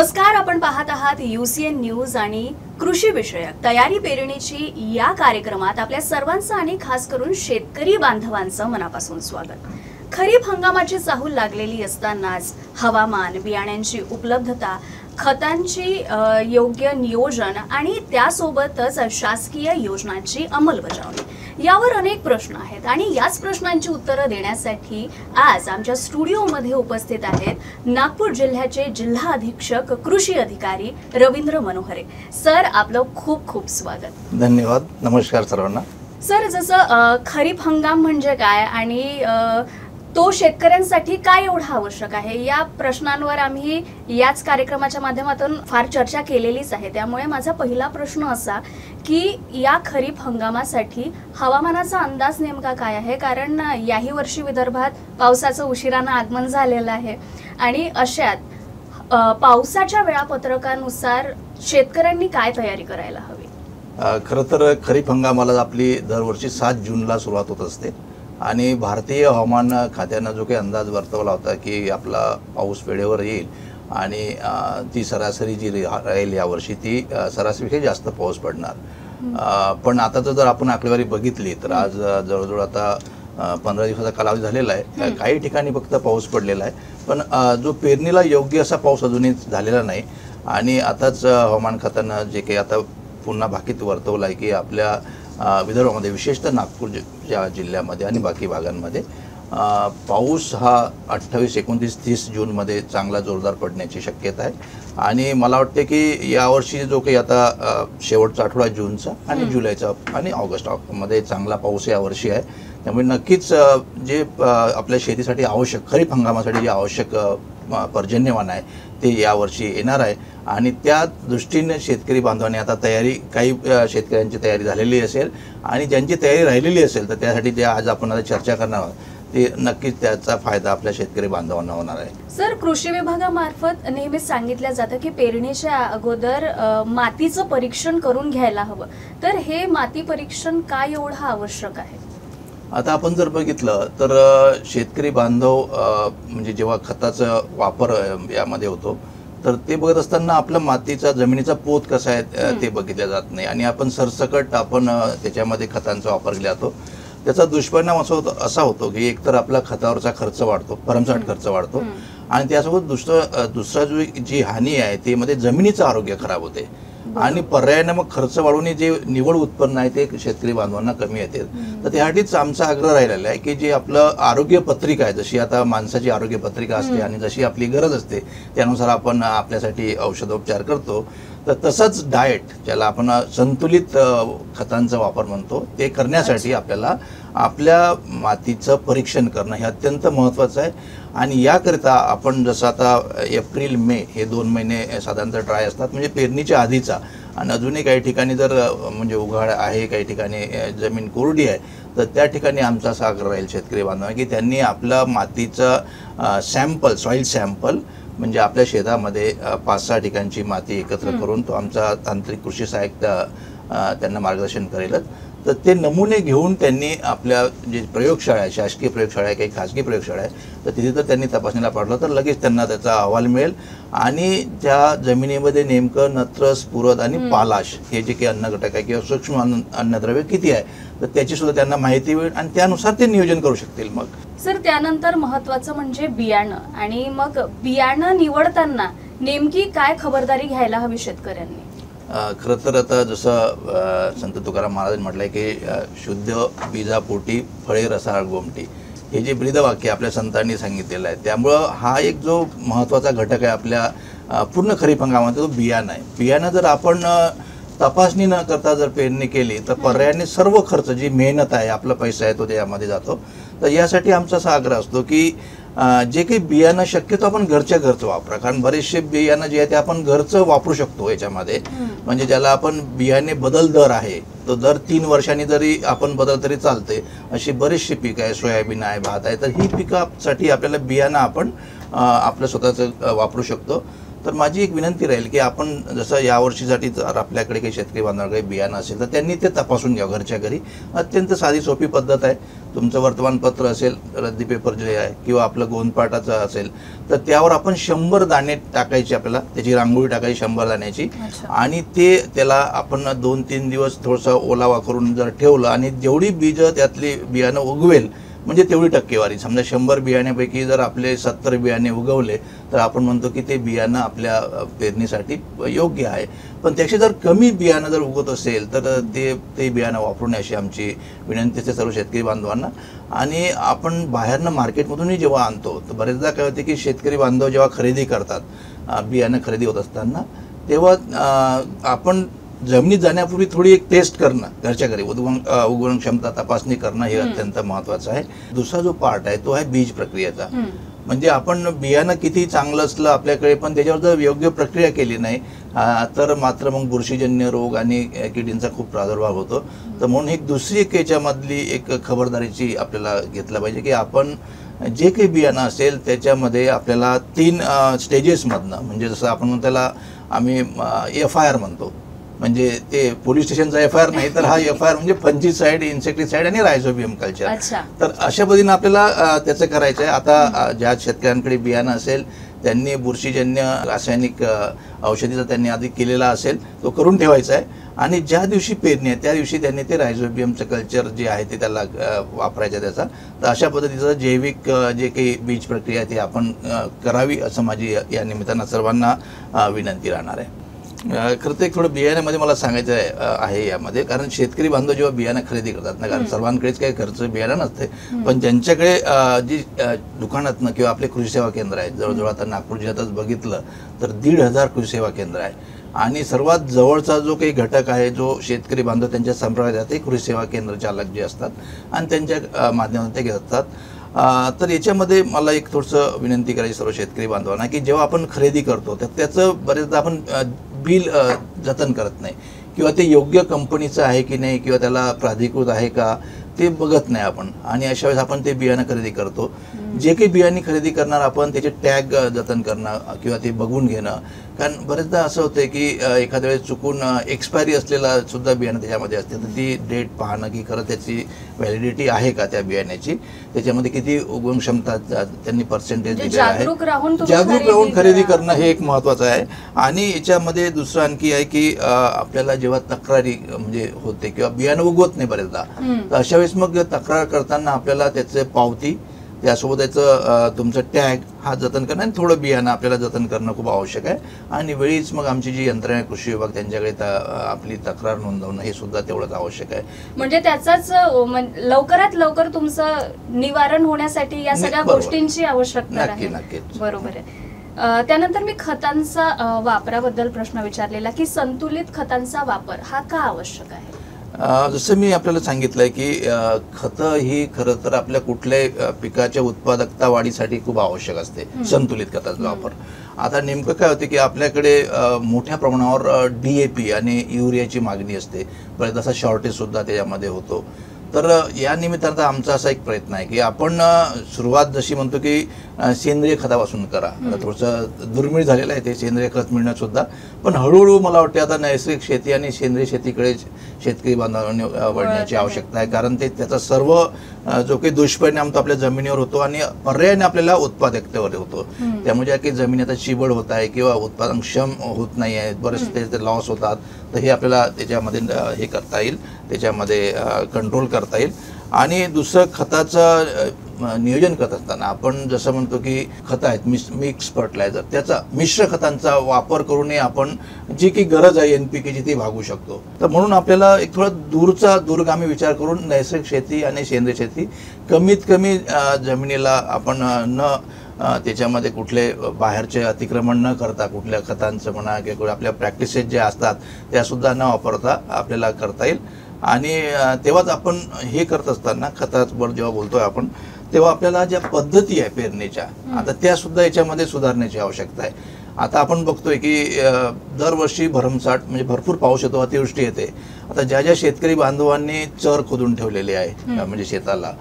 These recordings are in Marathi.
नमस्कार, आपण पाहत आहात UCN न्यूज आणि कृषी विषयक तयारी पेरणीची या कार्यक्रमात आपल्या सर्वांचं आणि खास करून शेतकरी बांधवांचं मनापासून स्वागत। खरीप हंगामाची चाहूल लागलेली असतानाच हवामान, बियाण्यांची उपलब्धता, खतांची योग्य नियोजन आणि त्यासोबतच शासकीय योजनांची अंमलबजावणी यावर अनेक प्रश्न आहेत आणि याच प्रश्नांची उत्तरे देण्यासाठी आज आमच्या स्टुडिओमध्ये उपस्थित आहेत नागपूर जिल्ह्याचे जिल्हा अधीक्षक कृषी अधिकारी रवींद्र मनोहरे। सर, आपलं खूप खूप स्वागत। धन्यवाद। नमस्कार सर्वांना। सर, जसं खरीप हंगाम म्हणजे काय आणि तो शेतकऱ्यांसाठी काय एवढा आवश्यक आहे या प्रश्नांवर आम्ही याच कार्यक्रमाच्या माध्यमातून फार चर्चा केलेलीच आहे। त्यामुळे माझा पहिला प्रश्न असा की या खरीप हंगामासाठी हवामानाचा अंदाज नेमका काय आहे, कारण याही वर्षी विदर्भात पावसाचं उशिरानं आगमन झालेलं आहे आणि अशात पावसाच्या वेळापत्रकानुसार शेतकऱ्यांनी काय तयारी करायला हवी? खरं तर खरीप हंगामाला आपली दरवर्षी 7 जूनला सुरुवात होत असते आणि भारतीय हवामान खात्यानं जो काही अंदाज वर्तवला होता की आपला पाऊस वेळेवर येईल आणि ती सरासरी जी राहील यावर्षी ती सरासरीपेक्षा जास्त पाऊस पडणार। पण आता जर आपण आकडेवारी बघितली तर आज जवळजवळ आता 15 दिवसाचा कालावधी झालेला आहे। काही ठिकाणी फक्त पाऊस पडलेला आहे, पण जो पेरणीला योग्य असा पाऊस अजूनही झालेला नाही। आणि आताच हवामान खात्यानं जे काही आता पुन्हा भाकीत वर्तवलं आहे की आपल्या विदर्भामध्ये विशेषतः नागपूर जिल्ह्यामध्ये आणि बाकी भागांमध्ये पाऊस हा 28, 29, 30 जूनमध्ये चांगला जोरदार पडण्याची शक्यता आहे। आणि मला वाटते की यावर्षी जो काही आता शेवटचा आठवडा जूनचा आणि जुलैचा आणि ऑगस्टमध्ये चांगला पाऊस यावर्षी आहे। त्यामुळे नक्कीच जे आपल्या शेतीसाठी आवश्यक, खरीप हंगामासाठी जे आवश्यक पर्जन्यमान आहे ते यावर्षी येणार आहे आणि त्या दृष्टीने शेतकरी बांधवांनी आता तयारी, काही शेतकऱ्यांची तयारी झालेली असेल आणि ज्यांची तयारी राहिलेली असेल तर त्यासाठी जे आज आपण आता चर्चा करणार आहोत ते नक्कीच त्याचा फायदा आपल्या शेतकरी बांधवांना होणार आहे। सर, कृषी विभागामार्फत नेहमीच सांगितलं जातं की पेरणीच्या अगोदर मातीचं परीक्षण करून घ्यायला हवं, तर हे माती परीक्षण काय एवढं आवश्यक आहे? आता आपण जर बघितलं तर शेतकरी बांधव म्हणजे जेव्हा खताचा वापर यामध्ये होतो तर ते बघत असताना आपल्या मातीचा, जमिनीचा पोत कसा आहे ते बघितलं जात नाही आणि आपण सरसकट आपण त्याच्यामध्ये खतांचा वापर केला जातो। त्याचा दुष्परिणाम असा होतो की एकतर आपला खतावरचा खर्च वाढतो, भरमसाठ खर्च वाढतो आणि त्यासोबत दुसरा जी हानी आहे ते मध्ये जमिनीचं आरोग्य खराब होते आणि पर्यायाने मग खर्च वाढवून जे निव्वळ उत्पन्न आहे ते शेतकरी बांधवांना कमी येते। तर त्यासाठीच आमचा आग्रह राहिलेला आहे की जे आपलं आरोग्य पत्रिका आहे, जशी आता माणसाची आरोग्य पत्रिका असते आणि जशी आपली गरज असते त्यानुसार आपण आपल्यासाठी औषधोपचार करतो, तर तसंच डाएट, ज्याला आपण संतुलित खतांचा वापर म्हणतो, ते करण्यासाठी आपल्याला आपल्या मातीचं परीक्षण करणं हे अत्यंत महत्त्वाचं आहे। आणि याकरिता आपण जसं आता एप्रिल, मे हे 2 महिने साधारणतः ड्राय असतात, म्हणजे पेरणीच्या आधीचा, आणि अजूनही काही ठिकाणी जर म्हणजे उघाड आहे, काही ठिकाणी जमीन कोरडी आहे, तर त्या ठिकाणी आमचा असा आग्रह राहील शेतकरी बांधवांना की त्यांनी आपला मातीचा सॅम्पल, सॉईल सॅम्पल म्हणजे आपल्या शेतामध्ये 5-6 ठिकाणची माती एकत्र करून, तो आमचा तांत्रिक कृषी सहाय्यक त्यांना मार्गदर्शन करेलच, तर ते नमुने घेऊन त्यांनी आपल्या जे प्रयोगशाळा आहे, शासकीय प्रयोगशाळा आहे, काही खाजगी प्रयोगशाळा आहे, तर तिथे जर त्यांनी तपासणीला पाठवलं तर लगेच त्यांना त्याचा अहवाल मिळेल आणि त्या जमिनीमध्ये नेमकं नत्र, स्फुरद आणि पालाश हे जे काही अन्न घटक आहे किंवा सूक्ष्म अन्नद्रव्य किती आहे तर त्याची सुद्धा त्यांना माहिती मिळेल आणि त्यानुसार ते नियोजन करू शकतील। मग सर, त्यानंतर महत्त्वाचं म्हणजे बियाणं, आणि मग बियाणं निवडताना नेमकी काय खबरदारी घ्यायला हवी शेतकऱ्यांनी? खरं तर आता जसं संत तुकाराम महाराजांनी म्हटलंय की शुद्ध बीजापोटी फळे रसाळ गोमटी, हे जे ब्रीदवाक्य आपल्या संतांनी सांगितलेलं आहे, त्यामुळं हा एक जो महत्त्वाचा घटक आहे आपल्या पूर्ण खरीप हंगामात, तो बियाणं आहे। बियाणं जर आपण तपासणी न करता जर पेरणी केली तर पर्यायाने सर्व खर्च, जी मेहनत आहे, आपला पैसा आहे, तो त्यामध्ये जातो। तर यासाठी आमचा असा आग्रह असतो की जे काही बियाणं शक्यतो आपण घरच्या घरचं वापरा, कारण बरेचसे बियाणं जे आहे ते आपण घरचं वापरू शकतो याच्यामध्ये, म्हणजे ज्याला आपण बियाणे बदल दर आहे, तो दर 3 वर्षांनी जरी आपण बदल तरी चालते, अशी बरीचशी पिकं आहे, सोयाबीन आहे, भात आहे, तर ही पिकासाठी आपल्याला बियाणं आपण आपलं स्वतःचं वापरू शकतो। तर माझी एक विनंती राहील की आपण जसं यावर्षीसाठी जर आपल्याकडे काही शेतकरी बांधवांकडे बियाणं असेल तर त्यांनी ते तपासून घ्यावं घरच्या घरी. अत्यंत साधी सोपी पद्धत आहे. तुमचं वर्तमानपत्र असेल, रद्दी पेपर जे आहे किंवा आपलं गोंदपाटाचं असेल तर त्यावर आपण 100 दाणे टाकायचे, आपल्याला त्याची रांगोळी टाकायची 100 दाण्याची, आणि ते त्याला आपण 2-3 दिवस थोडंसं ओलावा करून जर ठेवलं आणि जेवढी बीजं त्यातली बियाणं उगवेल म्हणजे तेवढी टक्केवारी, समजा 100 बियाण्यापैकी जर आपले 70 बियाणे उगवले तर आपण म्हणतो की ते बियाणं आपल्या पेरणीसाठी योग्य आहे. पण त्याची जर कमी बियाणं जर उगवत असेल तर ते बियाणं वापरू नये अशी आमची विनंती असते सर्व शेतकरी बांधवांना. आणि आपण बाहेरनं मार्केटमधूनही जेव्हा आणतो तर बरेचदा काय होते की शेतकरी बांधव जेव्हा खरेदी करतात बियाणं खरेदी होत असताना तेव्हा आपण जमिनीत जाण्यापूर्वी थोडी एक टेस्ट करणं घरच्या घरी, उगवण क्षमता तपासणी करणं हे अत्यंत महत्त्वाचं आहे. दुसरा जो पार्ट आहे तो आहे बीज प्रक्रियेचा. म्हणजे आपण बियाणं किती चांगलं असलं आपल्याकडे पण त्याच्यावर जर योग्य प्रक्रिया केली नाही तर मात्र मग बुरशीजन्य रोग आणि किडींचा खूप प्रादुर्भाव होतो. तर म्हणून एक दुसरी एक याच्यामधली एक खबरदारीची आपल्याला घेतलं पाहिजे की आपण जे काही बियाणं असेल त्याच्यामध्ये आपल्याला 3 स्टेजेसमधनं, म्हणजे जसं आपण त्याला आम्ही FIR म्हणतो, म्हणजे ते पोलीस स्टेशनचा FIR नाही तर हा FIR म्हणजे फंजिसाइड, इन्सेक्टिसाइड आणि रायझोबियम कल्चर. तर अशा पद्धतीने आपल्याला त्याचं करायचं आहे. आता ज्या शेतकऱ्यांकडे बियाणं असेल त्यांनी बुरशीजन्य रासायनिक औषधीचा त्यांनी आधी केलेला असेल तो करून ठेवायचा आहे, आणि ज्या दिवशी पेरणी आहे त्या दिवशी त्यांनी ते रायझोबियमचं कल्चर जे आहे ते त्याला वापरायचं त्याचा. तर अशा पद्धतीचं जैविक जे काही बीज प्रक्रिया आहे ती आपण करावी असं माझी या निमित्तानं सर्वांना विनंती राहणार आहे. खरं तर एक थोडं बियाण्यामध्ये मला सांगायचं आहे यामध्ये, कारण शेतकरी बांधव जेव्हा बियाणं खरेदी करतात ना, कारण सर्वांकडेच काही खर्च बियाणं नसते, पण ज्यांच्याकडे जी दुकानातनं किंवा आपले कृषी सेवा केंद्र आहेत, जवळजवळ आता नागपूर जिल्ह्यातच बघितलं तर 1,500 कृषी सेवा केंद्र आहे, आणि सर्वात जवळचा जो काही घटक आहे जो शेतकरी बांधव त्यांच्या संपर्कात येतात ते कृषी सेवा केंद्र चालक जे असतात आणि त्यांच्या माध्यमातून ते घेतात. तर याच्यामध्ये मला एक थोडंसं विनंती करायची सर्व शेतकरी बांधवांना की जेव्हा आपण खरेदी करतो तर त्याचं बरेचदा आपण बिल जतन करत नाही, किंवा ते योग्य कंपनीचं आहे की नाही किंवा त्याला प्राधिकृत आहे का ते बघत नाही आपण, आणि अशा वेळेस आपण ते बियाणं खरेदी करतो. जे काही बियाणे खरेदी करणार आपण त्याचे टॅग जतन करणं किंवा ते बघून घेणं, कारण बरेचदा असं होतं की एखाद्या वेळेस चुकून एक्सपायरी असलेला सुद्धा बियाणं त्याच्यामध्ये असते, तर ती डेट पाहणं की खरं त्याची व्हॅलिडिटी आहे का त्या बियाण्याची, त्याच्यामध्ये किती उगवण क्षमता त्यांनी पर्सेंटेज दिले आहे, जागरूक राहून खरेदी करणं हे एक महत्त्वाचं आहे. आणि याच्यामध्ये दुसरं आणखी आहे की आपल्याला जेव्हा तक्रारी म्हणजे होते किंवा बियाणं उगवत नाही बरेचदा, तर अशा वेळेस मग तक्रार करताना आपल्याला त्याचे पावती त्यासोबत त्याचं तुमचं टॅग हा जतन करणं आणि थोडं बियाणं आपल्याला जतन करणं खूप आवश्यक आहे. आणि वेळीच मग आमची जी यंत्रणा आहे कृषी विभाग त्यांच्याकडे आपली तक्रार नोंदवणं हे सुद्धा तेवढंच आवश्यक आहे. म्हणजे त्याचाच लवकरात लवकर तुमचं निवारण होण्यासाठी या सगळ्या गोष्टींची आवश्यकता आहे. नक्कीच बरोबर आहे. त्यानंतर मी खतांचा वापराबद्दल प्रश्न विचारलेला की संतुलित खतांचा वापर हा का आवश्यक आहे? जसं मी आपल्याला सांगितलंय की खतं ही खरं तर आपल्या कुठल्याही पिकाच्या उत्पादकता वाढीसाठी खूप आवश्यक असते संतुलित खताचा वापर. आता नेमकं काय होते की आपल्याकडे मोठ्या प्रमाणावर DAP आणि युरियाची मागणी असते, परत असा शॉर्टेज सुद्धा त्याच्यामध्ये होतो. तर या निमित्तानं आमचा असा एक प्रयत्न आहे की आपण सुरुवात जशी म्हणतो की सेंद्रिय खतापासून करा. आता थोडंसं दुर्मिळ झालेलं आहे ते सेंद्रिय खत मिळणं सुद्धा, पण हळूहळू मला वाटते आता नैसर्गिक शेती आणि सेंद्रिय शेतीकडे शेतकरी बांधवांनी वळण्याची आवश्यकता आहे, कारण त्याचा सर्व जो काही दुष्परिणाम तो आपल्या जमिनीवर होतो आणि पर्यायाने आपल्याला उत्पादकतेवर होतो. त्यामुळे ज्या काही जमिनी आता चिबड होत आहे किंवा उत्पादनक्षम होत नाही आहे, बरेचसे लॉस होतात, तर हे आपल्याला त्याच्यामध्ये हे करता येईल, त्याच्यामध्ये कंट्रोल करता येईल. आणि दुसरं खताचं नियोजन करत असताना आपण जसं म्हणतो की खतं आहेत मिक्स फर्टिलायझर, त्याचा मिश्र खतांचा वापर करूनही आपण जी काही गरज आहे NPKची ती भागू शकतो. तर म्हणून आपल्याला एक थोडा दूरगामी विचार करून नैसर्गिक शेती आणि सेंद्रिय शेती कमीत कमी जमिनीला आपण त्याच्यामध्ये कुठले बाहेरचे अतिक्रमण न करता कुठल्या खतांचं म्हणा किंवा आपल्या प्रॅक्टिसेस ज्या असतात त्यासुद्धा न वापरता आपल्याला करता येईल. आणि तेव्हाच आपण हे करत असताना खतावर जेव्हा बोलतोय आपण तेव्हा आपल्याला ज्या पद्धती आहे पेरणीच्या आता त्या सुद्धा याच्यामध्ये सुधारण्याची आवश्यकता आहे. आता आपण बघतोय की दरवर्षी भरमसाठ म्हणजे भरपूर पाऊस येतो, अतिवृष्टी येते. आता ज्या शेतकरी बांधवांनी चर खोदून ठेवलेले आहे म्हणजे शेताला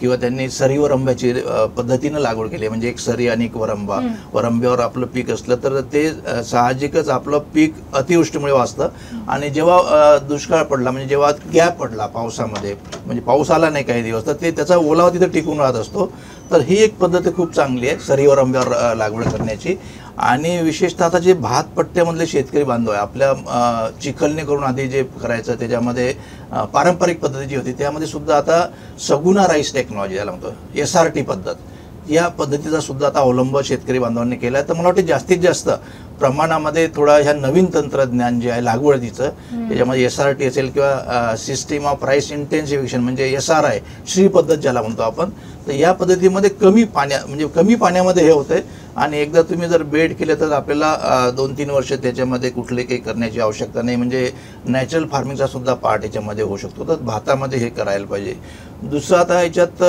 किंवा त्यांनी सरी वरंब्याची पद्धतीनं लागवड केली, म्हणजे एक सरी आणि एक वरंबा, वरंब्यावर आपलं पीक असलं तर ते साहजिकच आपलं पीक अतिवृष्टीमुळे वाचतं. आणि जेव्हा दुष्काळ पडला, म्हणजे जेव्हा गॅप पडला पावसामध्ये, म्हणजे पाऊस आला नाही काही दिवस, तर ते त्याचा ओलावा तिथं टिकून राहत असतो. तर ही एक पद्धत खूप चांगली आहे सरी वरंब्यावर लागवड करण्याची. आणि विशेषतः आता जे भात पट्ट्यामधले शेतकरी बांधव आहे, आपल्या चिखलने करून आधी जे करायचं त्याच्यामध्ये पारंपरिक पद्धती जी होती त्यामध्ये सुद्धा आता सगुना राईस टेक्नॉलॉजी याला म्हणतो, SRT पद्धत, या पद्धतीचा सुद्धा आता अवलंब शेतकरी बांधवांनी केला आहे. तर मला वाटतं जास्तीत जास्त प्रमाणामध्ये थोडा ह्या नवीन तंत्रज्ञान जे आहे लागवडीचं, त्याच्यामध्ये SRT असेल किंवा सिस्टीम ऑफ राईस इंटेन्सिफिकेशन म्हणजे SRI, श्री पद्धत ज्याला म्हणतो आपण, तर या पद्धतीमध्ये कमी पाण्यामध्ये हे होतंय. आणि एकदा तुम्ही जर बेड केले तर आपल्याला 2-3 वर्ष त्याच्यामध्ये कुठले काही करण्याची आवश्यकता नाही, म्हणजे नॅचरल फार्मिंगचा सुद्धा पार्ट याच्यामध्ये होऊ शकतो. तर भातामध्ये हे करायला पाहिजे. दुसरं आता याच्यात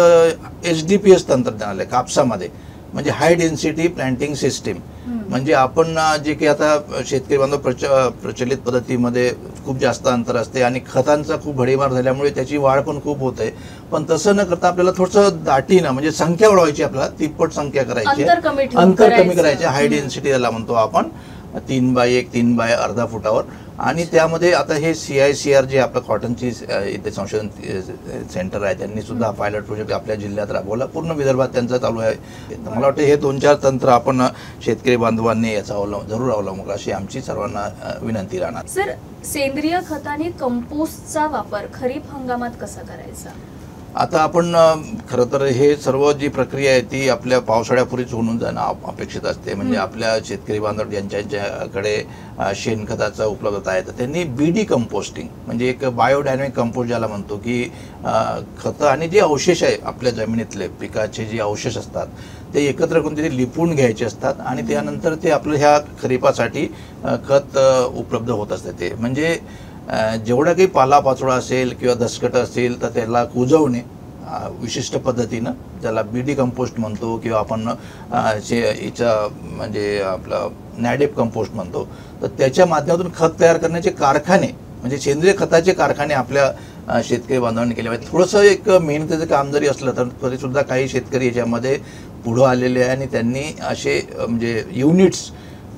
HDPS तंत्रज्ञान आलं कापसामध्ये, म्हणजे हाय डेन्सिटी प्लांटिंग सिस्टीम. म्हणजे आपण जे काही आता शेतकरी बांधव प्रचलित पद्धतीमध्ये खूप जास्त अंतर असते आणि खतांचा खूप भडीमार झाल्यामुळे त्याची वाढ पण खूप होते. पण तसं न करता आपल्याला थोडंसं दाटीनं, म्हणजे संख्या वाढवायची, आपल्याला तिप्पट संख्या करायची, अंतर कमी करायचे, हाय डेन्सिटी याला म्हणतो आपण, 3x1 3x अर्धा फुटावर. आणि त्यामध्ये आता हे CICR जे आपलं कॉटनची इथे संशोधन सेंटर आहे, त्यांनी सुद्धा पायलट प्रोजेक्ट आपल्या जिल्ह्यात राबवला, पूर्ण विदर्भात त्यांचा चालू आहे. मला वाटतं हे 2-4 तंत्र आपण शेतकरी बांधवांनी याचा जरूर अवलंब अशी आमची सर्वांना विनंती राहणार. सर, सेंद्रिय खत आणि कंपोस्टचा वापर खरीप हंगामात कसा करायचा? आता आपण खरं तर हे सर्व जी प्रक्रिया आहे ती आपल्या पावसाळ्यापूर्वीच होऊन जाणं अपेक्षित असते. म्हणजे आपल्या शेतकरी बांधव ज्यांच्याकडे शेणखताचा उपलब्धता आहे तर त्यांनी BD कंपोस्टिंग, म्हणजे एक बायोडायनॅमिक कंपोस्ट ज्याला म्हणतो, की खतं आणि जे अवशेष आहे आपल्या जमिनीतले पिकाचे जे अवशेष असतात ते एकत्र करून तिथे लिपून घ्यायचे असतात आणि त्यानंतर ते आपलं ह्या खरीपासाठी खत उपलब्ध होत असते. ते म्हणजे जेवढा काही पालापाचोळा असेल किंवा दसकट असेल तर त्याला कुजवणे विशिष्ट पद्धतीनं, ज्याला BD कंपोस्ट म्हणतो किंवा आपण याचा म्हणजे आपला नॅडेप कंपोस्ट म्हणतो, तर त्याच्या माध्यमातून खत तयार करण्याचे कारखाने, म्हणजे सेंद्रिय खताचे कारखाने आपल्या शेतकरी बांधवांनी केले पाहिजे. थोडंसं एक मेहनतीचं काम जरी असलं तर तरीसुद्धा काही शेतकरी याच्यामध्ये पुढं आलेले आहे आणि त्यांनी असे म्हणजे युनिट्स,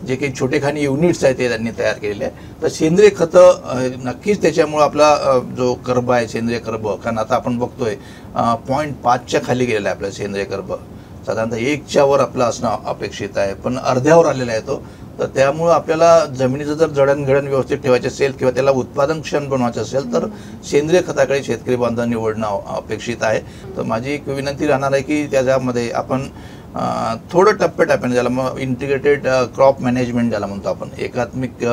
जे काही छोटेखानी युनिट्स आहेत ते त्यांनी तयार केलेले आहे. तर सेंद्रिय खतं नक्कीच त्याच्यामुळं आपला जो कर्ब आहे सेंद्रिय कर्ब, कारण आता आपण बघतोय 0.5च्या खाली गेलेला आहे आपला सेंद्रिय कर्ब, साधारणतः 1च्या वर आपला असणं अपेक्षित आहे, पण अर्ध्यावर आलेला आहे तो. तर त्यामुळं आपल्याला जमिनीचं जर जडणघडण व्यवस्थित ठेवायचं असेल किंवा त्याला उत्पादनक्षम बनवायचं असेल तर सेंद्रिय खताकडे शेतकरी बांधवांनी वळणं अपेक्षित आहे. तर माझी एक विनंती राहणार आहे की त्याच्यामध्ये आपण थोडं टप्प्याटप्प्याने, ज्याला मग इंटिग्रेटेड क्रॉप मॅनेजमेंट ज्याला म्हणतो आपण, एकात्मिक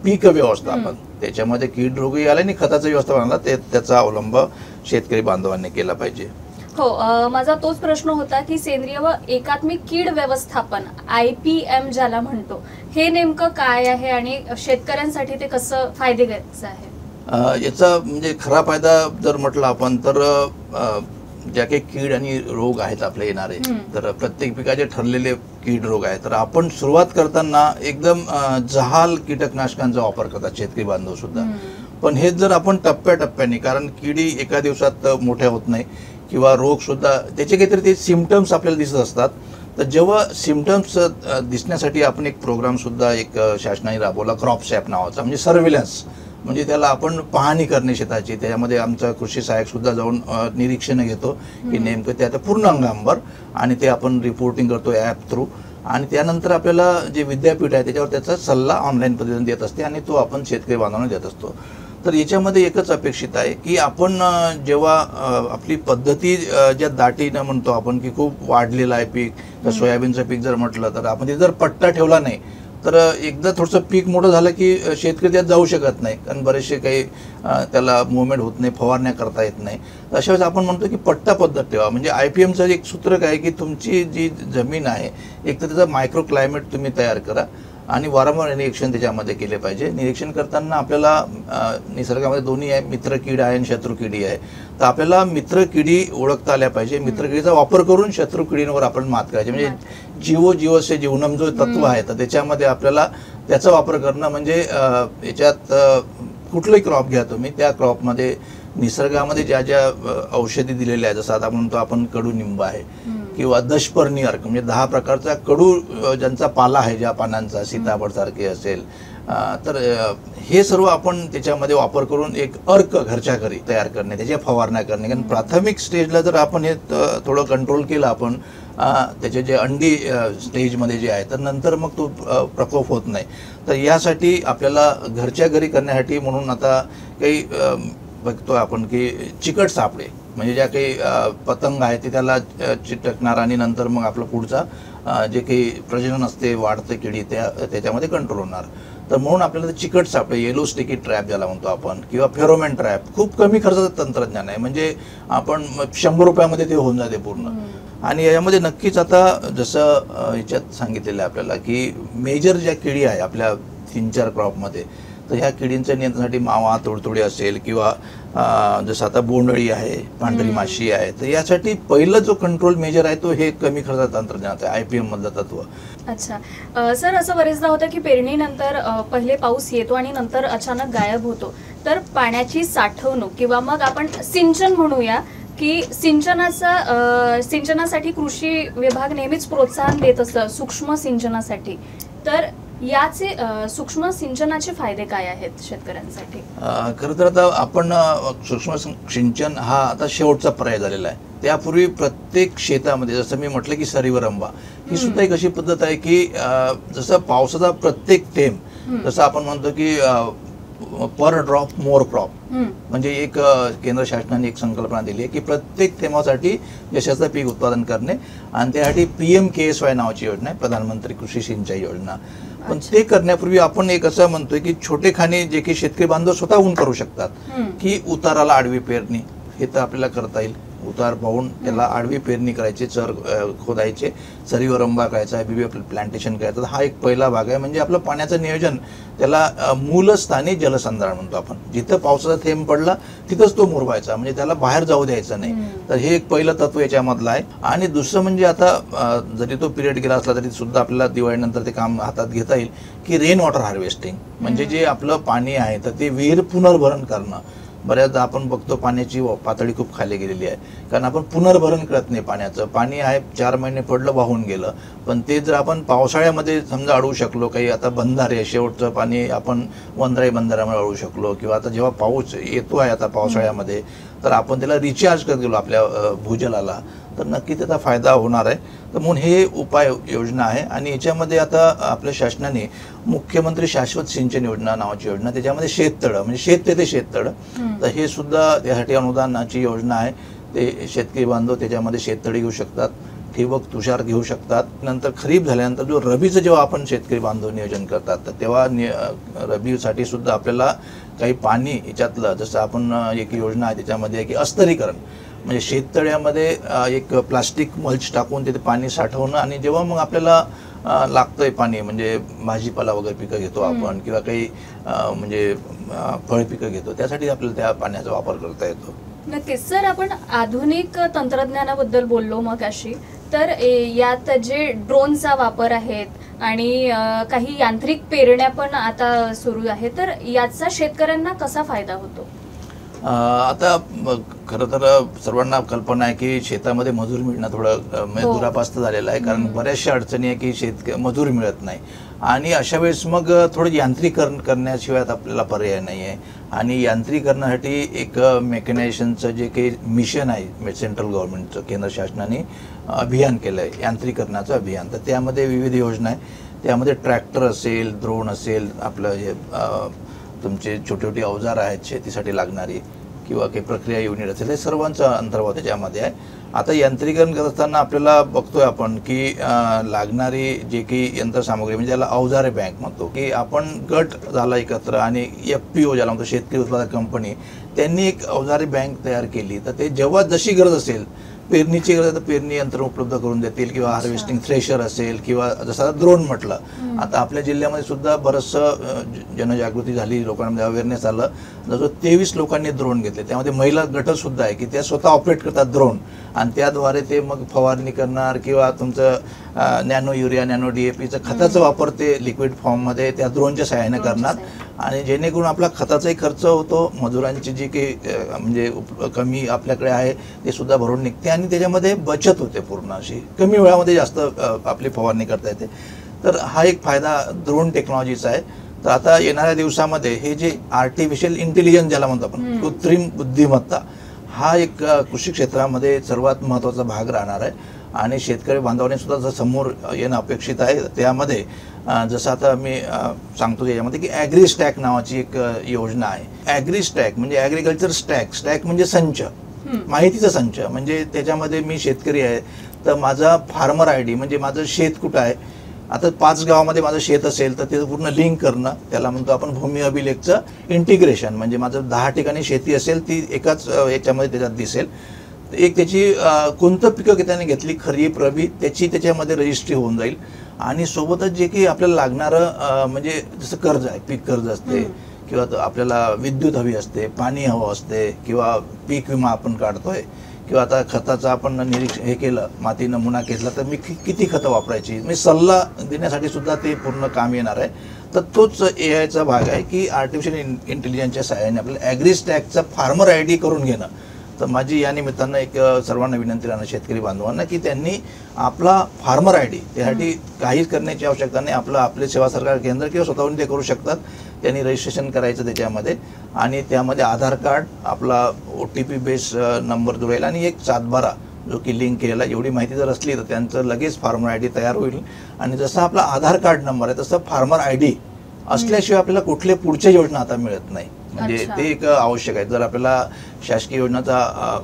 पीक व्यवस्थापन, त्याच्यामध्ये कीड रोगही आले आणि खताचं व्यवस्थापन आला, त्याचा अवलंब शेतकरी बांधवांनी केला पाहिजे. हो, माझा तोच प्रश्न होता की सेंद्रिय व एकात्मिक कीड व्यवस्थापन IPM ज्याला म्हणतो, हे नेमकं काय आहे आणि शेतकऱ्यांसाठी ते कसं फायद्याचं आहे? याचा म्हणजे खरा फायदा जर म्हटलं आपण तर ज्या काही कीड आणि रोग आहेत आपले येणारे, तर प्रत्येक पिकाचे ठरलेले कीड रोग आहेत. तर आपण सुरुवात करताना एकदम जहाल कीटकनाशकांचा वापर करतात शेतकरी बांधव सुद्धा. पण हे जर आपण टप्प्याटप्प्याने, कारण किडी एका दिवसात मोठ्या होत नाही किंवा रोग सुद्धा त्याचे काहीतरी ते सिम्पटम्स आपल्याला दिसत असतात. तर जेव्हा सिम्पटम्स दिसण्यासाठी आपण एक प्रोग्राम सुद्धा एक शासनाने राबवला, क्रॉपसॅप नावाचा, म्हणजे सर्व्हिलन्स, म्हणजे त्याला आपण पाहणी करणे शेताची. त्याच्यामध्ये आमचा कृषी सहाय्यक सुद्धा जाऊन निरीक्षण घेतो की नेमकं ते आता पूर्ण हंगामभर, आणि ते आपण रिपोर्टिंग करतो ॲप थ्रू. आणि त्यानंतर आपल्याला जे विद्यापीठ आहे त्याच्यावर त्याचा सल्ला ऑनलाईन पद्धतीने देत असते आणि तो आपण शेतकरी बांधवांना देत असतो. तर याच्यामध्ये एकच अपेक्षित आहे की आपण जेव्हा आपली पद्धती ज्या दाटीनं म्हणतो आपण की खूप वाढलेलं आहे पीक, तर सोयाबीनचं पीक जर म्हटलं तर आपण ते जर पट्टा ठेवला नाही तर एकदा थोडंसं पीक मोठं झालं की शेतकरी त्यात जाऊ शकत नाही, कारण बरेचसे काही त्याला मुवमेंट होत नाही, फवारण्या करता येत नाही. तर अशा वेळेस आपण म्हणतो की पट्टा पद्धत ठेवा. म्हणजे IPMचं एक सूत्र काय की तुमची जी जमीन आहे एक तर त्याचं मायक्रो क्लायमेट तुम्ही तयार करा आणि वारंवार निरीक्षण त्याच्यामध्ये केले पाहिजे. निरीक्षण करताना आपल्याला निसर्गामध्ये दोन्ही आहे, मित्र कीड आहे आणि शत्रू किडी आहे. तर आपल्याला मित्र किडी ओळखता आल्या पाहिजे. मित्र किडीचा वापर करून शत्रू किडींवर आपण मात करायची. म्हणजे जीवसे जीवनम जो तत्व आहे तर त्याच्यामध्ये आपल्याला त्याचा वापर करणं, म्हणजे याच्यात कुठलंही क्रॉप घ्या तुम्ही, त्या क्रॉपमध्ये निसर्गामध्ये ज्या ज्या औषधी दिलेल्या आहेत, जसं आता म्हणतो आपण कडुनिंब आहे किंवा दशपर्णी अर्क म्हणजे 10 प्रकारचा कडू ज्यांचा पाला आहे, ज्या पानांचा सीताफळ सारखे असेल, तर हे सर्व आपण त्याच्यामध्ये वापर करून एक अर्क घरच्या घरी तयार करणे, त्याच्या फवारण्या करणे. कारण प्राथमिक स्टेजला जर आपण हे थोडं कंट्रोल केलं आपण त्याचे जे अंडी स्टेजमध्ये जे आहे, तर नंतर मग तो प्रकोप होत नाही. तर यासाठी आपल्याला घरच्या घरी करण्यासाठी म्हणून आता काही बघतो आपण की चिकट सापळे म्हणजे ज्या काही पतंग आहे ते त्याला चिटकणार आणि नंतर मग आपलं पुढचा जे काही प्रजनन असते, वाढते किडी त्याच्यामध्ये कंट्रोल होणार. तर म्हणून आपल्याला चिकट सापळे, येलो स्टिकी ट्रॅप ज्याला म्हणतो आपण, किंवा फेरोमेन ट्रॅप, खूप कमी खर्चाचं तंत्रज्ञान आहे. म्हणजे आपण 100 रुपयामध्ये ते होऊन जाते पूर्ण. आणि यामध्ये नक्कीच आता जसं याच्यात सांगितलेलं आहे आपल्याला की मेजर ज्या किडी आहे आपल्या 3-4 क्रॉपमध्ये, तर ह्या किडींच्या नियंत्रणासाठी मावा, तुडतुडी असेल किंवा जसं आता बोंडळी आहे, पांढरी माशी आहे, तर यासाठी पहिलं जो कंट्रोल मेजर आहे तो हे कमी खर्चाचं तंत्रज्ञान आहे, IPM मधलं तत्व. अच्छा सर, असं बरेचदा होतं की पेरणीनंतर पहिले पाऊस येतो आणि नंतर अचानक गायब होतो. तर पाण्याची साठवणूक किंवा मग आपण सिंचन म्हणूया की सिंचनासाठी कृषी विभाग नेहमीच प्रोत्साहन देत असतं सूक्ष्म सिंचनासाठी. तर याचे सूक्ष्म सिंचनाचे फायदे काय आहेत शेतकऱ्यांसाठी? खरं तर आता आपण सूक्ष्म सिंचन हा आता शेवटचा पर्याय झालेला आहे. त्यापूर्वी प्रत्येक शेतामध्ये जसं मी म्हटलं की सरीवरंबा ही सुद्धा एक अशी पद्धत आहे की जसं पावसाचा प्रत्येक थेंब, जसं आपण म्हणतो की पर ड्रॉप मोर क्रॉप, म्हणजे एक केंद्र शासनाने एक संकल्पना दिली आहे की प्रत्येक थेंबासाठी यशाचं पीक उत्पादन करणे. आणि त्यासाठी PMKSY नावाची योजना आहे, प्रधानमंत्री कृषी सिंचाई योजना. पण ते करण्यापूर्वी आपण एक असं म्हणतोय की छोटे खाणे जे की शेतकरी बांधव स्वतःहून करू शकतात, की उताराला आडवी पेरणी हे तर आपल्याला करता येईल. उतार पाहून त्याला आडवी पेरणी करायची, चर खोदायचे, सरीवरंबा करायचा, बीबी प्लांटेशन करायचं. हा एक पहिला भाग आहे. म्हणजे आपलं पाण्याचं नियोजन, त्याला मूलस्थानी जलसंधारण म्हणतो आपण. जिथं पावसाचा थेंब पडला तिथंच तो मुरवायचा, म्हणजे त्याला बाहेर जाऊ द्यायचं नाही. तर हे एक पहिलं तत्व याच्यामधलं आहे. आणि दुसरं म्हणजे आता जरी तो पिरियड गेला असला तरी सुद्धा आपल्याला दिवाळीनंतर ते काम हातात घेता येईल की रेन वॉटर हार्वेस्टिंग, म्हणजे जे आपलं पाणी आहे तर ते विहीर पुनर्भरण करणं. बऱ्याचदा आपण बघतो पाण्याची पातळी खूप खाली गेलेली आहे, कारण आपण पुनर्भरण करत नाही पाण्याचं. पाणी आहे 4 महिने पडलं, वाहून गेलं. पण ते जर आपण पावसाळ्यामध्ये समजा अडवू शकलो, काही आता बंधारे शेवटचं पाणी आपण वंदराई बंधाऱ्यामुळे अडवू शकलो, किंवा आता जेव्हा पाऊस येतो आहे आता पावसाळ्यामध्ये, तर आपण त्याला रिचार्ज करत गेलो आपल्या भूजलाला, तर नक्की त्याचा फायदा होणार आहे. तर म्हणून हे उपाय योजना आहे. आणि याच्यामध्ये आता आपल्या शासनाने मुख्यमंत्री शाश्वत सिंचन योजना नावाची योजना, त्याच्यामध्ये शेततळं म्हणजे शेत तेथे शेततळं, तर हे सुद्धा त्यासाठी अनुदानाची योजना आहे. ते शेतकरी बांधव त्याच्यामध्ये शेततळी घेऊ शकतात, ठिबक तुषार घेऊ शकतात. नंतर खरीप झाल्यानंतर जो रबीचं जेव्हा आपण शेतकरी बांधव नियोजन करतात, तर तेव्हा रबीसाठी सुद्धा आपल्याला काही पाणी याच्यातलं, जसं आपण एक योजना आहे त्याच्यामध्ये आहे की अस्तरीकरण, म्हणजे शेततळ्यामध्ये एक प्लास्टिक मल्च टाकून तिथे पाणी साठवणं, आणि जेव्हा मग आपल्याला लागतंय पाणी, म्हणजे भाजीपाला वगैरे पिकं घेतो आपण किंवा काही म्हणजे फळ पिकं घेतो, त्यासाठी आपल्याला त्या पाण्याचा वापर करता येतो. नक्कीच सर, आपण आधुनिक तंत्रज्ञानाबद्दल बोललो मग अशी, तर यात जे ड्रोनचा वापर आहेत आणि काही यांत्रिक पेरण्या पण आता सुरू आहे, तर याचा शेतकऱ्यांना कसा फायदा होतो? आता खरं तर सर्वांना कल्पना आहे की शेतामध्ये मजूर मिळणं थोडं दुरापास्त झालेलं आहे, कारण बऱ्याचशा अडचणी आहे की मजूर मिळत नाही. आणि अशा वेळेस मग थोडं यांत्रिकरण करण्याशिवाय आपल्याला पर्याय नाही आहे. आणि यांत्रिकरणासाठी एक मेकॅनायझेशनचं जे काही मिशन आहे सेंट्रल गव्हर्नमेंटचं, केंद्र शासनाने अभियान केलं आहे यांत्रिकरणाचं अभियान. तर त्यामध्ये विविध योजना आहे. त्यामध्ये ट्रॅक्टर असेल, ड्रोन असेल, आपलं हे तुमचे छोटे छोटे अवजार आहेत शेतीसाठी लागणारी, किंवा काही प्रक्रिया युनिट असेल, हे सर्वांचा अंतर्भाव त्याच्यामध्ये आहे. आता यांत्रिकरण करत असताना आपल्याला बघतोय आपण की लागणारी जे काही यंत्रसामुग्री, म्हणजे त्याला अवजारे बँक म्हणतो, की आपण गट झाला एकत्र आणि FPO ज्याला म्हणतो शेतकरी उत्पादक कंपनी, त्यांनी एक अवजारे बँक तयार केली. तर ते जेव्हा जशी गरज असेल, पेरणीची गरज तर पेरणी यंत्र उपलब्ध करून देतील, किंवा हार्वेस्टिंग थ्रेशर असेल, किंवा जसं ड्रोन म्हटलं. आता आपल्या जिल्ह्यामध्ये सुद्धा बरंचसं जनजागृती झाली, लोकांमध्ये अवेअरनेस आलं. जसं 23 लोकांनी ड्रोन घेतले, त्यामध्ये महिला गट सुद्धा आहे की त्या स्वतः ऑपरेट करतात ड्रोन, आणि त्याद्वारे ते मग फवारणी करणार, किंवा तुमचं नॅनो युरिया, नॅनो DAPचं खताचा वापर ते लिक्विड फॉर्ममध्ये त्या ड्रोनच्या सहाय्याने करणार. आणि जेणेकरून आपला खताचाही खर्च होतो, मजुरांची जी काही म्हणजे कमी आपल्याकडे आहे ते सुद्धा भरून निघते आणि त्याच्यामध्ये बचत होते पूर्ण अशी, कमी वेळामध्ये जास्त आपली फवारणी करता येते. तर हा एक फायदा ड्रोन टेक्नॉलॉजीचा आहे. तर आता येणाऱ्या दिवसामध्ये हे जे आर्टिफिशियल इंटेलिजन्स ज्याला म्हणतो आपण, कृत्रिम बुद्धिमत्ता, हा एक कृषी क्षेत्रामध्ये सर्वात महत्त्वाचा भाग राहणार आहे आणि शेतकरी बांधवांनी सुद्धा जर समोर येणं अपेक्षित आहे. त्यामध्ये जसं आता मी सांगतो त्याच्यामध्ये की ॲग्रीस्टॅक नावाची एक योजना आहे. ॲग्रीस्टॅक म्हणजे ॲग्रिकल्चर स्टॅक म्हणजे संच, माहितीचा संच. म्हणजे त्याच्यामध्ये मी शेतकरी आहे तर माझा फार्मर ID म्हणजे माझं शेत कुठं आहे, आता 5 गावामध्ये माझं शेत असेल तर ते पूर्ण लिंक करणं, त्याला म्हणतो आपण भूमी अभिलेखचं इंटिग्रेशन. म्हणजे माझं 10 ठिकाणी शेती असेल ती एकाच याच्यामध्ये त्याच्यात दिसेल. एक त्याची कोणतं पिकं त्याने घेतली, खरीप रबी, त्याची त्याच्यामध्ये रजिस्ट्री होऊन जाईल. आणि सोबतच जे की आपल्याला लागणारं म्हणजे जसं कर्ज आहे, पीक कर्ज असते किंवा आपल्याला विद्युत हवी असते, पाणी हवं असते किंवा पीक विमा आपण काढतोय किंवा आता खताचं आपण हे केलं, माती नमुना घेतला तर मी किती खतं वापरायची, म्हणजे सल्ला देण्यासाठी सुद्धा ते पूर्ण काम येणार आहे. तर तोच AIचा भाग आहे की आर्टिफिशियल इंटेलिजन्सच्या सहाय्याने आपल्याला ॲग्रीस्टॅकचा फार्मर ID करून घेणं. तर माझी या निमित्तानं एक सर्वांना विनंती राहणार शेतकरी बांधवांना की त्यांनी आपला फार्मर ID, त्यासाठी काहीच करण्याची आवश्यकता नाही, आपले सेवा सरकार केंद्र किंवा स्वतःहून ते करू शकतात. त्यांनी रजिस्ट्रेशन करायचं त्याच्यामध्ये आणि त्यामध्ये आधार कार्ड, आपला OTP बेस नंबर जोडायला आणि एक 712 जो की लिंक केलेला, एवढी माहिती जर असली तर त्यांचं लगेच फार्मर ID तयार होईल. आणि जसा आपला आधार कार्ड नंबर आहे तसं फार्मर ID असल्याशिवाय आपल्याला कुठल्या पुढच्या योजना आता मिळत नाही. म्हणजे ते एक आवश्यक आहे. जर आपल्याला शासकीय योजनाचा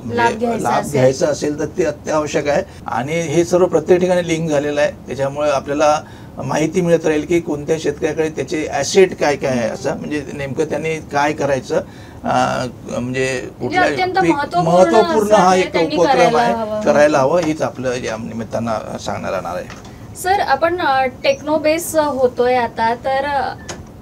लाभ घ्यायचा असेल तर ते अत्यावश्यक आहे. आणि हे सर्व प्रत्येक ठिकाणी लिंक झालेलं आहे. त्याच्यामुळे आपल्याला माहिती मिळत राहील की कोणत्या शेतकऱ्याकडे त्याचे ॲसेट काय काय आहे, असं म्हणजे नेमकं त्यांनी काय करायचं, म्हणजे कुठल्या महत्त्वपूर्ण हा एक उपक्रम आहे, करायला हवं, हीच आपलं या निमित्तानं सांगणार राहणार आहे. सर, आपण टेक्नोबेस होतोय आता, तर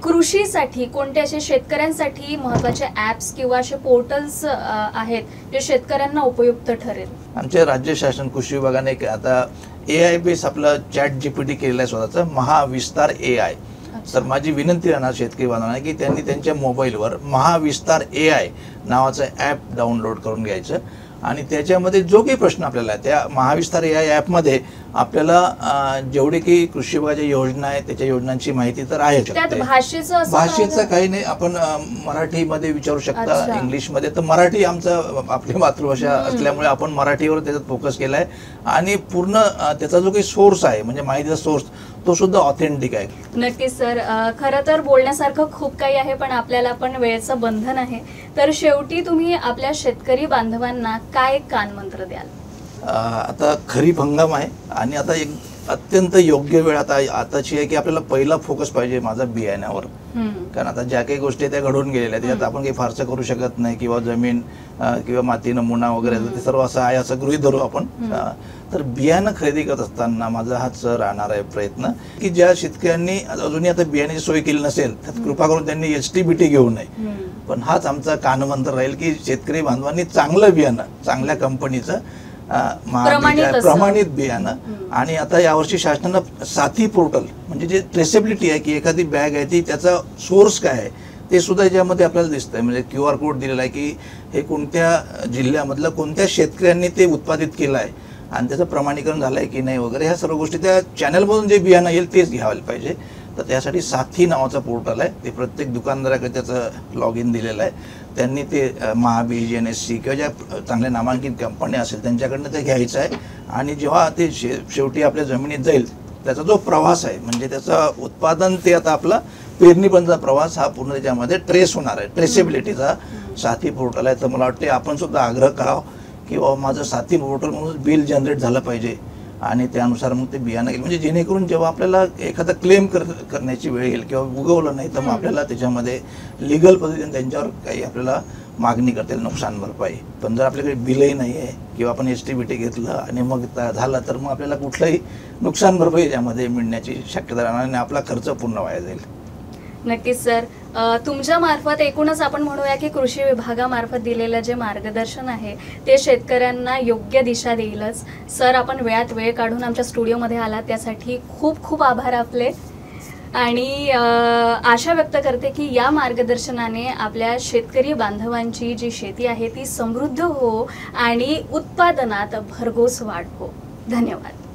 कृषीसाठी कोणते असे शेतकऱ्यांसाठी महत्त्वाचे ॲप्स किंवा असे पोर्टल्स आहेत जे शेतकऱ्यांना उपयुक्त ठरेल? आमच्या राज्य शासन कृषी विभागाने आता AI बेस आपलं ChatGPT केलेलं आहे स्वतःचं, महाविस्तार AI. तर माझी विनंती राहणार शेतकरी बांधवांना की त्यांनी त्यांच्या मोबाईलवर महाविस्तार AI नावाचं ॲप डाउनलोड करून घ्यायचं आणि त्याच्यामध्ये जो काही प्रश्न आपल्याला आहे त्या महाविस्तार AI ॲपमध्ये आपल्याला जेवढे की कृषी विभागाच्या योजना आहेत त्याच्या योजनांची माहिती तर आहे. भाषेचं काही नाही, आपण मराठीमध्ये विचारू शकता, इंग्लिशमध्ये. तर मराठी आपली मातृभाषा असल्यामुळे आपण मराठीवर त्याच्यात फोकस केला आहे आणि पूर्ण त्याचा जो काही सोर्स आहे म्हणजे माहितीचा सोर्स तो सुद्धा ऑथेंटिक आहे. नक्कीच सर, खरं तर बोलण्यासारखं खूप काही आहे पण आपल्याला पण वेळेचं बंधन आहे. तर शेवटी तुम्ही आपल्या शेतकरी बांधवांना काय कानमंत्र द्याल? आता खरीप हंगाम आहे आणि आता एक अत्यंत योग्य वेळ आताची आहे की आपल्याला पहिला फोकस पाहिजे माझा बियाण्यावर. कारण आता ज्या काही गोष्टी त्या घडून गेलेल्या त्याच्यात आपण काही फारसं करू शकत नाही किंवा जमीन किंवा माती नमुना वगैरे ते सर्व असं आहे असं गृहीत धरू आपण. तर बियाणं खरेदी करत असताना माझा हाच राहणार आहे प्रयत्न की ज्या शेतकऱ्यांनी अजूनही आता बियाण्याची सोय केली नसेल तर कृपा करून त्यांनी STBT घेऊ नये. पण हाच आमचा कानमंत्र राहील की शेतकरी बांधवांनी चांगलं बियाणं, चांगल्या कंपनीचं, प्रमाणित बियाणं. आणि आता यावर्षी शासनानं साथी पोर्टल म्हणजे जे ट्रेसेबिलिटी आहे की एखादी बॅग आहे ती त्याचा सोर्स काय आहे ते सुद्धा याच्यामध्ये आपल्याला दिसतंय. म्हणजे QR कोड दिलेला आहे की हे कोणत्या जिल्ह्यामधलं कोणत्या शेतकऱ्यांनी ते उत्पादित केलं आहे आणि त्याचं प्रमाणीकरण झालं आहे की नाही वगैरे, ह्या सर्व गोष्टी त्या चॅनलमधून जे बियाणं येईल तेच घ्यायला पाहिजे. तर त्यासाठी साथी नावाचं पोर्टल आहे, ते प्रत्येक दुकानदाराकडे त्याचं लॉग इन दिलेलं आहे. त्यांनी ते महाबीज NSC किंवा ज्या चांगल्या नामांकित कंपन्या असेल त्यांच्याकडनं ते घ्यायचं आहे. आणि जेव्हा ते शेवटी आपल्या जमिनीत जाईल त्याचा जो प्रवास आहे म्हणजे त्याचं उत्पादन ते आता आपला पेरणीपर्यंतचा प्रवास हा पूर्ण त्याच्यामध्ये ट्रेस होणार आहे. ट्रेसेबिलिटीचा साथी पोर्टल आहे. तर मला वाटते आपण सुद्धा आग्रह करावा की बाबा माझं साथी पोर्टल म्हणून बिल जनरेट झालं पाहिजे आणि त्यानुसार मग ते बियाणं येईल. म्हणजे जेणेकरून जेव्हा आपल्याला एखादा क्लेम करण्याची वेळ येईल किंवा उगवलं नाही तर मग आपल्याला त्याच्यामध्ये लिगल पद्धतीने त्यांच्यावर काही आपल्याला मागणी करता येईल नुकसान भरपाई. पण जर आपल्याकडे बिलही नाही आहे किंवा आपण STBT घेतलं आणि मग झालं तर मग आपल्याला कुठलंही नुकसान भरपाई त्यामध्ये मिळण्याची शक्यता राहणार आणि आपला खर्च पूर्ण वाया जाईल. नक्कीच सर, तुमच्या मार्फत एकूणच आपण म्हणूया की कृषी विभागामार्फत दिलेलं जे मार्गदर्शन आहे ते शेतकऱ्यांना योग्य दिशा देईलच. सर, आपण वेळात वेळ काढून आमच्या स्टुडिओमध्ये आलात त्यासाठी खूप खूप आभार आपले. आणि आशा व्यक्त करते की या मार्गदर्शनाने आपल्या शेतकरी बांधवांची जी शेती आहे ती समृद्ध हो आणि उत्पादनात भरघोस वाढ हो. धन्यवाद.